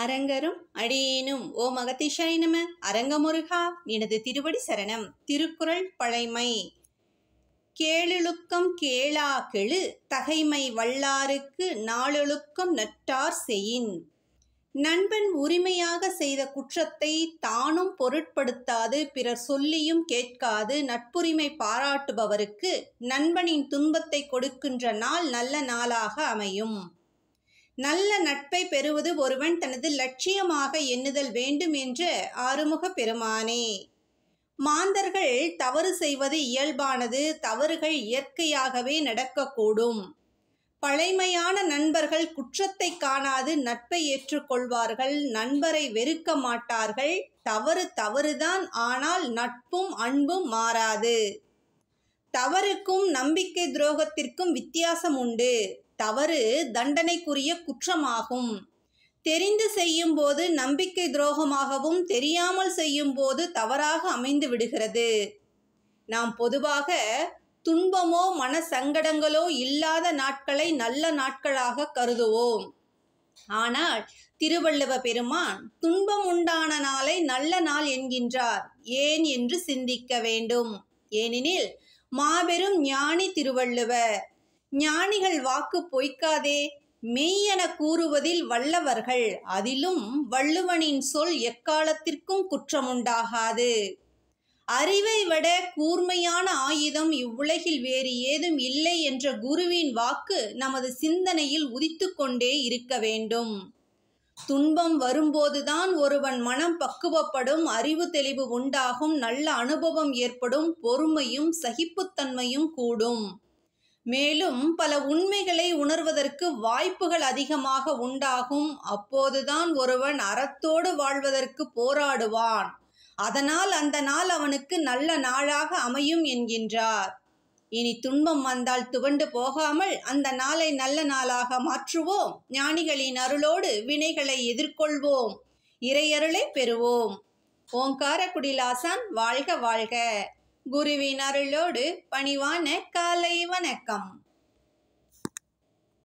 அரங்கரும் அடியேனும் ஓம் அகதீஷாய நம. அரங்கமுருகா எனது திருவடி சரணம். திருக்குறள் பழைமை. கேளொழுக்கம் கேளா கெழு தகைமை வல்லாருக்கு நாளொழுக்கம் நற்றார் செயின். நண்பன் உரிமையாக செய்த குற்றத்தை தானும் பொருட்படுத்தாது பிறர் சொல்லியும் கேட்காது நட்புரிமை பாராட்டுபவருக்கு நண்பனின் துன்பத்தை கொடுக்கின்ற நாள் நல்ல நாளாக அமையும். நல்ல நட்பை பெறுவது ஒருவன் தனது லட்சியமாக எண்ணுதல் வேண்டும் என்ற ஆறுமுக பெருமானே. மாந்தர்கள் தவறு செய்வது இயல்பானது. தவறுகள் இயற்கையாகவே நடக்கக்கூடும். பழைமையான நண்பர்கள் குற்றத்தை காணாது நட்பை ஏற்றுக்கொள்வார்கள். நண்பரை வெறுக்க மாட்டார்கள். தவறு தவறுதான், ஆனால் நட்பும் அன்பும் மாறாது. தவறுக்கும் நம்பிக்கை துரோகத்திற்கும் வித்தியாசம் உண்டு. தவறு தண்டனைக்குரிய குற்றமாகும். தெரிந்து செய்யும் போது நம்பிக்கை துரோகமாகவும் தெரியாமல் செய்யும் போது தவறாக அமைந்து விடுகிறது. நாம் பொதுவாக துன்பமோ மன சங்கடங்களோ இல்லாத நாட்களை நல்ல நாட்களாக கருதுவோம். ஆனால் திருவள்ளுவ பெருமான் துன்பம் உண்டான நாளை நல்ல நாள் என்கின்றார். ஏன் என்று சிந்திக்க வேண்டும். ஏனெனில் மாபெரும் ஞானி திருவள்ளுவர். ஞானிகள் வாக்கு பொய்க்காதே. மெய்யென கூறுவதில் வல்லவர்கள். அதிலும் வள்ளுவனின் சொல் எக்காலத்திற்கும் குற்றமுண்டாகாது. அறிவை விட கூர்மையான ஆயுதம் இவ்வுலகில் வேறு ஏதும் இல்லை என்ற குருவின் வாக்கு நமது சிந்தனையில் உதித்து கொண்டே இருக்க வேண்டும். துன்பம் வரும்போதுதான் ஒருவன் மனம் பக்குவப்படும், அறிவு தெளிவு உண்டாகும், நல்ல அனுபவம் ஏற்படும், பொறுமையும் சகிப்புத்தன்மையும் கூடும். மேலும் பல உண்மைகளை உணர்வதற்கு வாய்ப்புகள் அதிகமாக உண்டாகும். அப்போதுதான் ஒருவன் அறத்தோடு வாழ்வதற்கு போராடுவான். அதனால் அந்த நாள் அவனுக்கு நல்ல நாளாக அமையும் என்கின்றார். இனி துன்பம் வந்தால் துவண்டு போகாமல் அந்த நாளை நல்ல நாளாக மாற்றுவோம். ஞானிகளின் அருளோடு வினைகளை எதிர்கொள்வோம். இறையருளை பெறுவோம். ஓங்காரக்குடிலாசான் வாழ்க வாழ்க. குருவின் அருளோடு பணிவான காலை வணக்கம்.